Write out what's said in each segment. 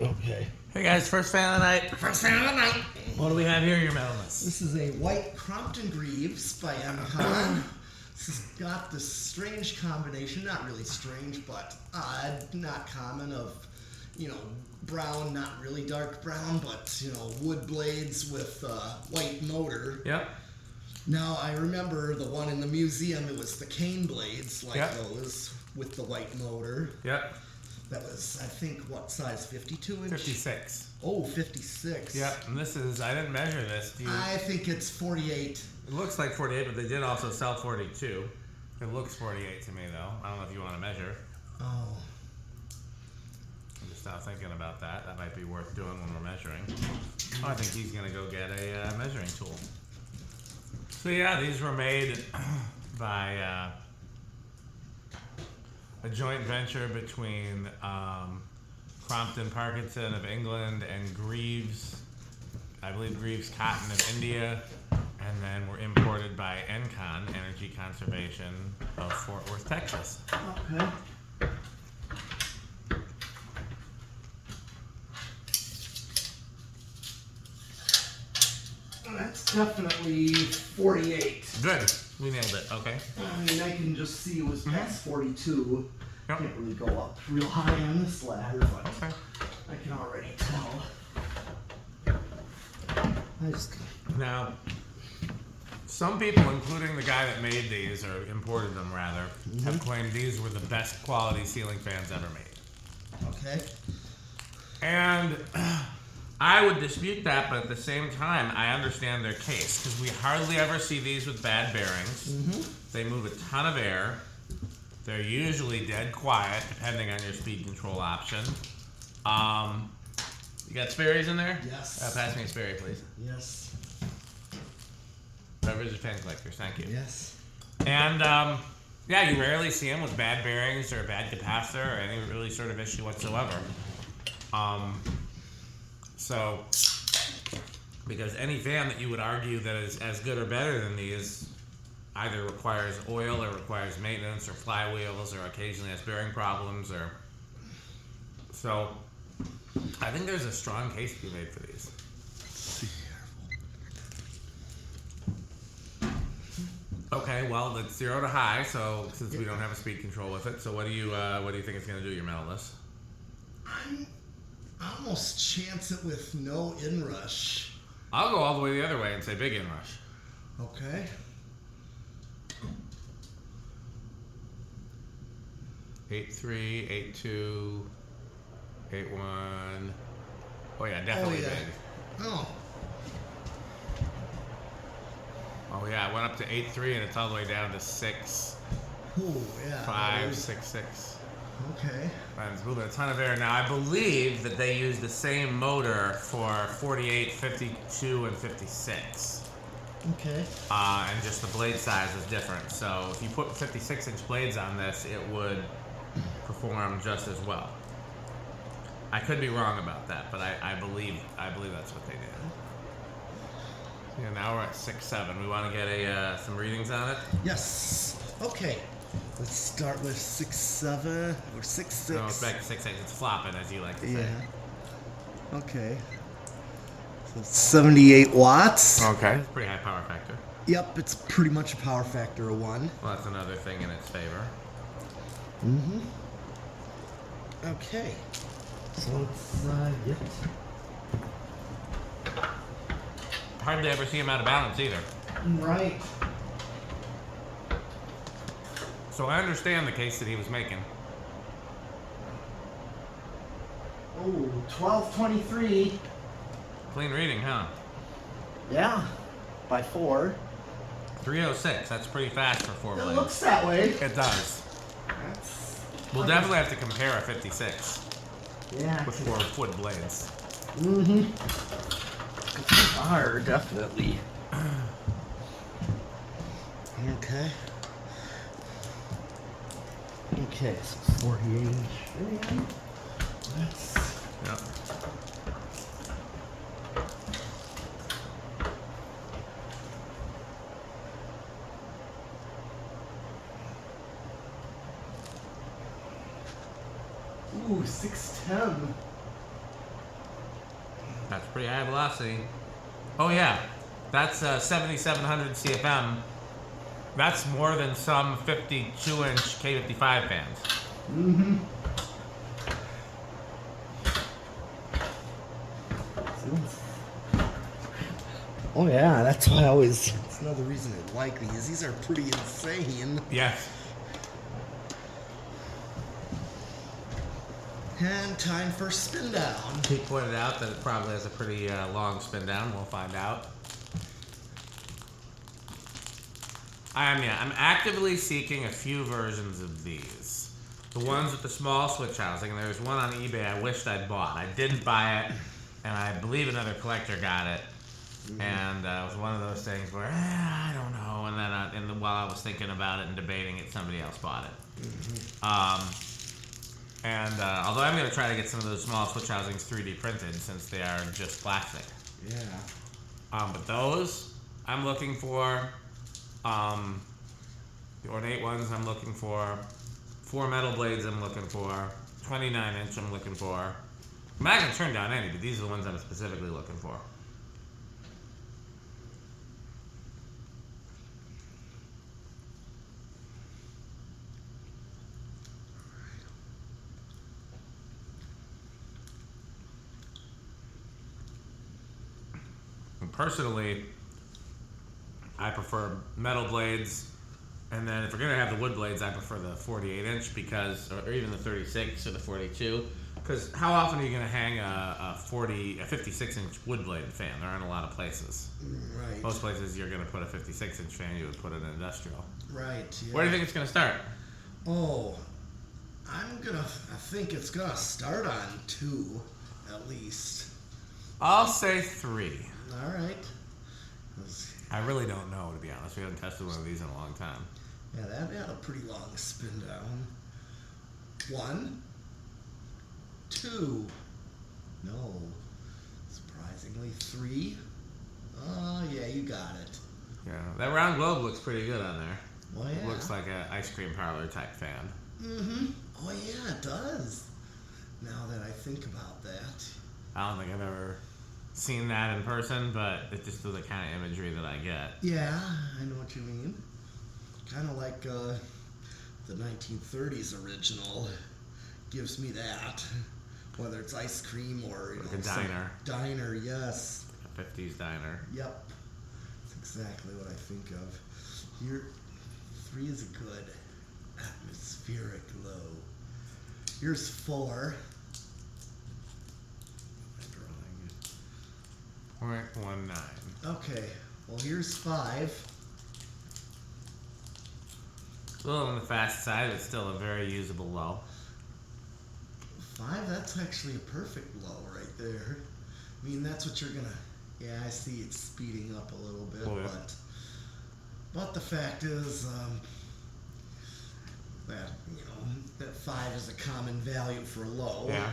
Okay. Hey guys, first fan of the night. First fan of the night. What do we have here, your metal list? This is a white Crompton Greaves by Encon. This has got this strange combination, not really strange, but odd, not common of, brown, not really dark brown, but, wood blades with white motor. Yep. Now, I remember the one in the museum, it was the cane blades, like those, with the white motor. Yep. That was, I think, what size? 52 inch? 56. Oh, 56. Yep, and this is, I didn't measure this. I think it's 48. It looks like 48, but they did also sell 42. It looks 48 to me, though. I don't know if you want to measure. Oh. I'm just now thinking about that. That might be worth doing when we're measuring. Oh, I think he's going to go get a measuring tool. So yeah, these were made by a joint venture between Crompton Parkinson of England and Greaves, I believe Greaves Cotton of India, and then were imported by Encon, Energy Conservation of Fort Worth, Texas. Okay. That's definitely 48. Good. We nailed it. Okay. I mean, I can just see it was past 42. Yep. Can't really go up real high on this ladder, but Okay. I can already tell. Now, some people, including the guy that made these, or imported them rather, have claimed these were the best quality ceiling fans ever made. Okay. And I would dispute that, but at the same time, I understand their case, because we hardly ever see these with bad bearings. They move a ton of air. They're usually dead quiet, depending on your speed control option. You got Sperry's in there? Yes. Pass me a Sperry, please. Yes. Beverage or fan collectors, thank you. Yes. And, yeah, you rarely see them with bad bearings or a bad capacitor or any really sort of issue whatsoever. So, because any fan that you would argue that is as good or better than these either requires oil or requires maintenance or flywheels or occasionally has bearing problems or... So, I think there's a strong case to be made for these. Okay, well, it's 0 to high, so since we don't have a speed control with it, so what do you think it's going to do, your metal list? I almost chance it with no inrush. I'll go all the way the other way and say big inrush. Okay. Eight 3, 8 2, 8 1. Oh yeah, definitely big. Oh. Oh yeah, it went up to 8 3 and it's all the way down to 6. Ooh, yeah. 5 6 6. Okay. And it's moving a ton of air. Now I believe that they use the same motor for 48, 52, and 56. Okay. And just the blade size is different. So if you put 56-inch blades on this, it would perform just as well. I could be wrong about that, but I believe that's what they did. Yeah, now we're at 6-7. We want to get some readings on it. Yes. Okay. Let's start with 6-7 or 6-6. No, it's back to 6-8. It's flopping, as you like to say. Yeah. Okay. So 78 watts. Okay. Pretty high power factor. Yep, it's pretty much a power factor of 1. Well, that's another thing in its favor. Mm-hmm. Okay. So let's get... Hardly ever see him out of balance either. Right. So I understand the case that he was making. Oh, 1223. Clean reading, huh? Yeah. By 4. 306. That's pretty fast for 4 It blades. looks that way. It does. That's... We'll definitely have to compare a 56 Yeah. with 4 wood blades. Mm-hmm. Are definitely. Okay. Okay, so 48 inch. That's... Yep. Ooh, 610. That's pretty high velocity. Oh yeah, that's 7,700 CFM. That's more than some 52-inch K55 fans. Mm-hmm. Oh yeah, that's why I always. That's another reason I like these. These are pretty insane. Yes. And time for spin down. He pointed out that it probably has a pretty long spin down. We'll find out. I'm actively seeking a few versions of these. The ones with the small switch housing. And there's one on eBay I wished I'd bought. I didn't buy it, and I believe another collector got it. Mm-hmm. And it was one of those things where I don't know. And then while I was thinking about it and debating it, somebody else bought it. Mm-hmm. Although I'm going to try to get some of those small switch housings 3D printed since they are just plastic. Yeah. But those I'm looking for. The ornate ones I'm looking for. 4 metal blades I'm looking for. 29-inch I'm looking for. I'm not going to turn down any, but these are the ones I'm specifically looking for. And personally, I prefer metal blades, and then if we're gonna have the wood blades, I prefer the 48-inch because, or even the 36 or the 42, because how often are you gonna hang a 56-inch wood blade fan? There aren't a lot of places. Right. Most places you're gonna put a 56-inch fan, you would put an industrial. Right. Yeah. Where do you think it's gonna start? Oh, I think it's gonna start on 2, at least. I'll say 3. All right. I really don't know, to be honest. We haven't tested one of these in a long time. Yeah, that had a pretty long spin down. 1, 2. No. Surprisingly, 3. Oh, yeah, you got it. Yeah, that round globe looks pretty good on there. Well, yeah. It looks like an ice cream parlor type fan. Mm-hmm. Oh, yeah, it does. Now that I think about that. I don't think I've ever seen that in person, but it's just the kind of imagery that I get. Yeah, I know what you mean. Kind of like the 1930s original gives me that. Whether it's ice cream or like a diner. Diner, yes. A 50s diner. Yep. That's exactly what I think of. Here, 3 is a good atmospheric low. Here's 4. 0.19. Okay, well here's 5. A little on the fast side, but still a very usable low. 5, that's actually a perfect low right there. I mean, that's what you're gonna, yeah, I see it's speeding up a little bit, Oh, yeah. but the fact is, that, that 5 is a common value for low. Yeah.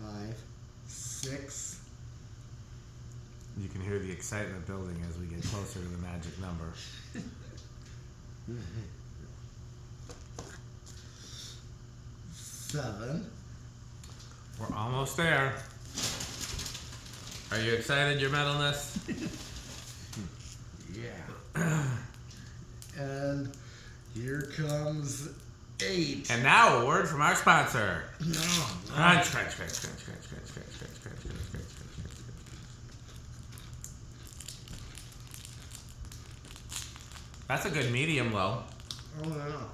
5, 6. You can hear the excitement building as we get closer to the magic number. 7. We're almost there. Are you excited, your metalness? Yeah. And here comes 8. And now a word from our sponsor. No. Crunch, crunch, crunch, crunch, crunch, crunch, crunch, crunch, crunch, crunch, crunch, crunch, crunch. That's a good medium low. Oh, yeah.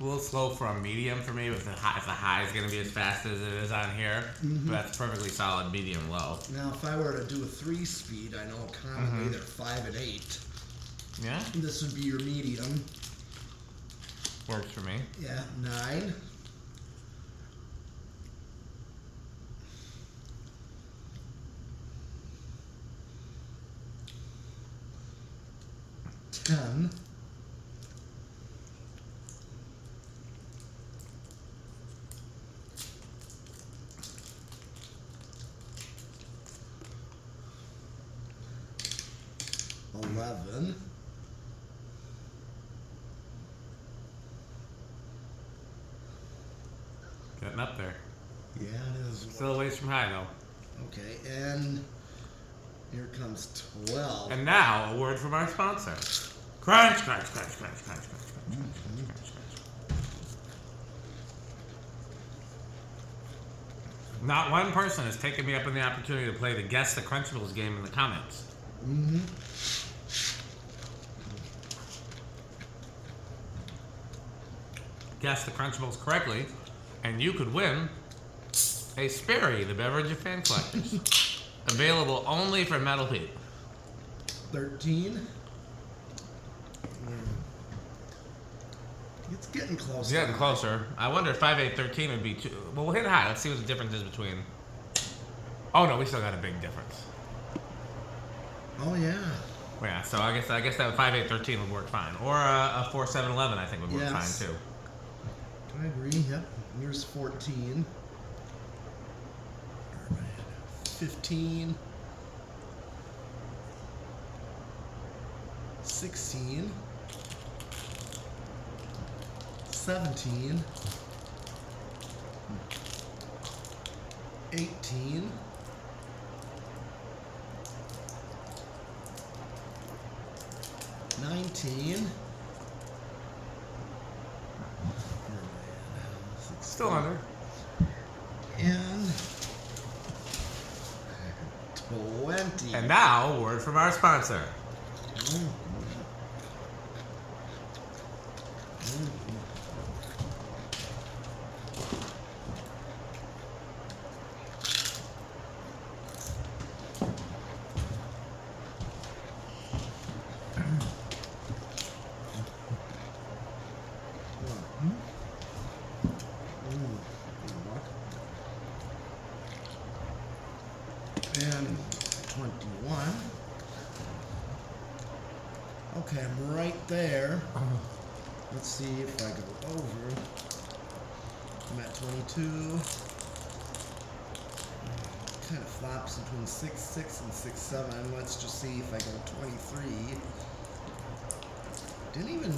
A little slow for a medium for me, if the high is going to be as fast as it is on here. Mm-hmm. But that's perfectly solid medium low. Now, if I were to do a 3-speed, I know commonly they're 5 and 8. Yeah? This would be your medium. Works for me. Yeah, 9. 10. 11. Getting up there. Yeah, it is. Still a ways from high, though. Okay, and here comes 12. And now, a word from our sponsor. Crunch, crunch, crunch, crunch, crunch, crunch, crunch, crunch, crunch. Not one person has taken me up on the opportunity to play the Guess the Crunchables game in the comments. Mm-hmm. Guess the Crunchables correctly, and you could win a Sperry, the beverage of fan collectors. Available only for Metal Pete. 13. It's getting closer. It's getting closer. I wonder if 5, 8, 13 would be too. Well, we'll hit high. Let's see what the difference is between. Oh no, we still got a big difference. Oh yeah. Yeah, so I guess that 5, 8, 13 would work fine, or a 4, 7, 11 I think would work Yes. fine too. I agree. Yep. Here's 14. 15. 16. 17. 18. 19. Still under. And 20. And now, a word from our sponsor. And 21. Okay, I'm right there. Let's see if I go over. I'm at 22. Kind of flops between 6, 6, and 6, 7. Let's just see if I go 23. Didn't even.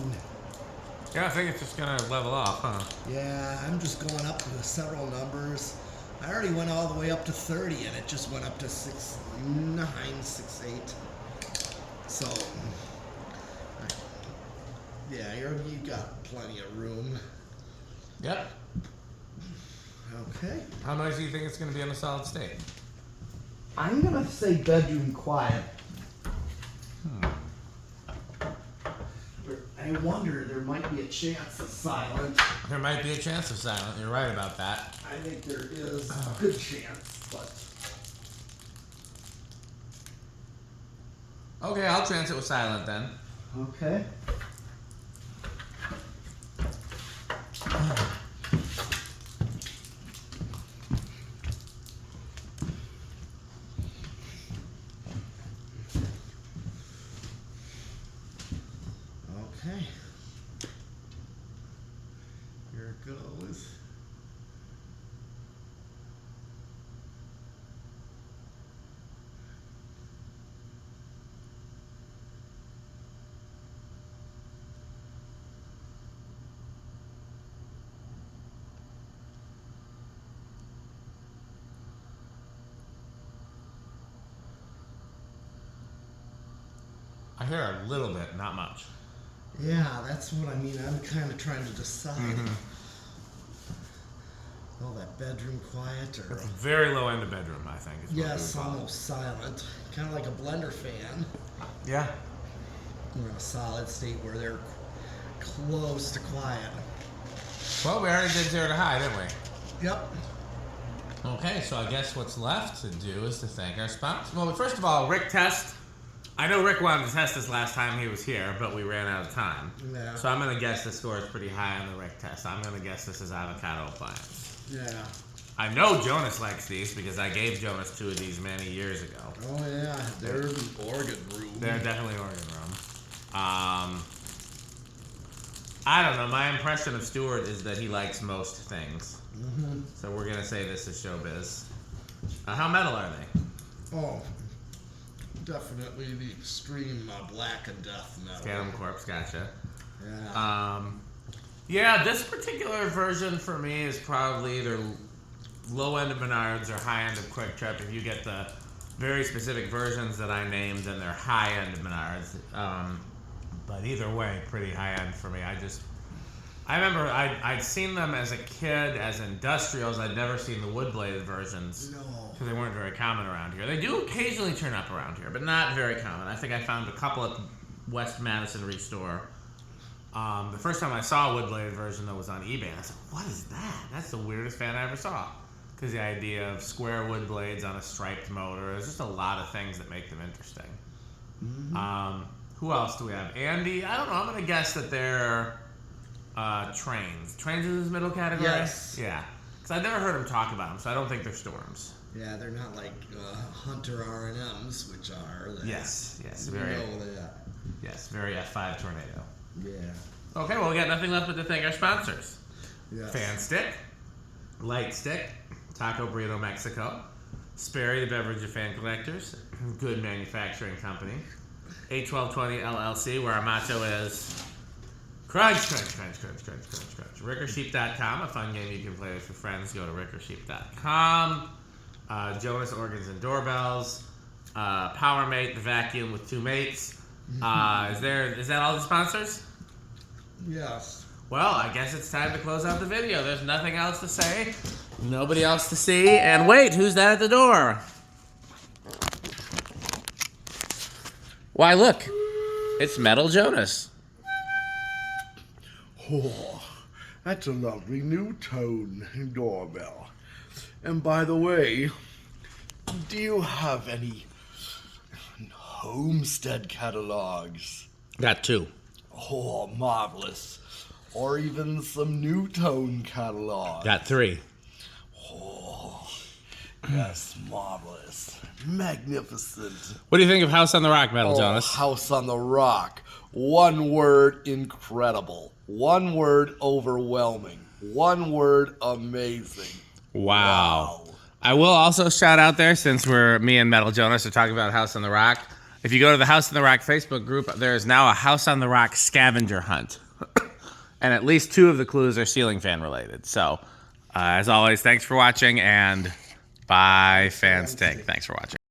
Yeah, I think it's just gonna level off, huh? Yeah, I'm just going up to several numbers. I already went all the way up to 30, and it just went up to 6, 9, 6, 8. So, yeah, you got plenty of room. Yep. Okay. How noisy do you think it's gonna be in a solid state? I'm gonna say bedroom quiet. I wonder, there might be a chance of silent. There might be a chance of silent. You're right about that. I think there is a good chance, but Okay, I'll chance it with silent then. okay. Okay. Here it goes. I hear a little bit, not much. Yeah, that's what I mean. I'm kind of trying to decide. Oh, that bedroom quiet or It's very low end of bedroom, I think. Is what yes, we would call it. almost silent. Kind of like a blender fan. Yeah. We're in a solid state where they're close to quiet. Well, we already did 0 to high, didn't we? Yep. Okay, so I guess what's left to do is to thank our sponsors. Well, first of all, Rick Test. I know Rick wanted to test this last time he was here, but we ran out of time. Yeah. So I'm going to guess the score is pretty high on the Rick Test. I'm going to guess this is avocado appliance. Yeah. I know Jonas likes these because I gave Jonas 2 of these many years ago. Oh yeah, they're the organ room. They're definitely organ room. I don't know. My impression of Stuart is that he likes most things. Mm-hmm. So we're going to say this is showbiz. How metal are they? Oh, definitely the extreme black and death metal. Phantom Corpse, gotcha. Yeah. Yeah, this particular version for me is probably either low end of Menards or high end of Quick Trip. If you get the very specific versions that I named, then they're high end of Menards. But either way, pretty high end for me. I remember I'd seen them as a kid as industrials. I'd never seen the wood bladed versions. No. Because they weren't very common around here. They do occasionally turn up around here, but not very common. I think I found a couple at the West Madison Restore. The first time I saw a wood bladed version that was on eBay, and I said, "What is that? That's the weirdest fan I ever saw." Because the idea of square wood blades on a striped motor, there's just a lot of things that make them interesting. Mm-hmm. Who else do we have? Andy, I don't know. I'm going to guess that they're trains. Trains is his middle category? Yes. Yeah. Because I've never heard him talk about them, so I don't think they're Storms. Yeah, they're not like Hunter R&Ms, which are. Yes. We Very. know that. Yes, very F5 tornado. Yeah. Okay, well, we got nothing left but to thank our sponsors. Yes. Fan Stick, Light Stick, Taco Burrito Mexico, Sperry, the beverage of fan collectors, Good Manufacturing Company, 81220 LLC, where our motto is crunch, crunch, crunch, crunch, crunch, crunch, crunch. RickerSheep.com, a fun game you can play with your friends. Go to RickerSheep.com. Jonas Organs and Doorbells, PowerMate, the vacuum with two mates. Is that all the sponsors? Yes. Well, I guess it's time to close out the video. There's nothing else to say, nobody else to see, and wait, who's that at the door? Why, look, it's Metal Jonas. Oh, that's a lovely nutone doorbell. And by the way, do you have any homestead catalogs? Got two. Oh, marvelous. Or even some nutone catalogs. Got three. Oh, yes, marvelous. Magnificent. What do you think of House on the Rock, Metal Jonas? House on the Rock. One word, incredible. One word, overwhelming. One word, amazing. Wow. I will also shout out there, since me and Metal Jonas are talking about House on the Rock. If you go to the House on the Rock Facebook group, there is now a House on the Rock scavenger hunt. And at least two of the clues are ceiling fan related. So, as always, thanks for watching, and bye, Fan Stick. Thanks for watching.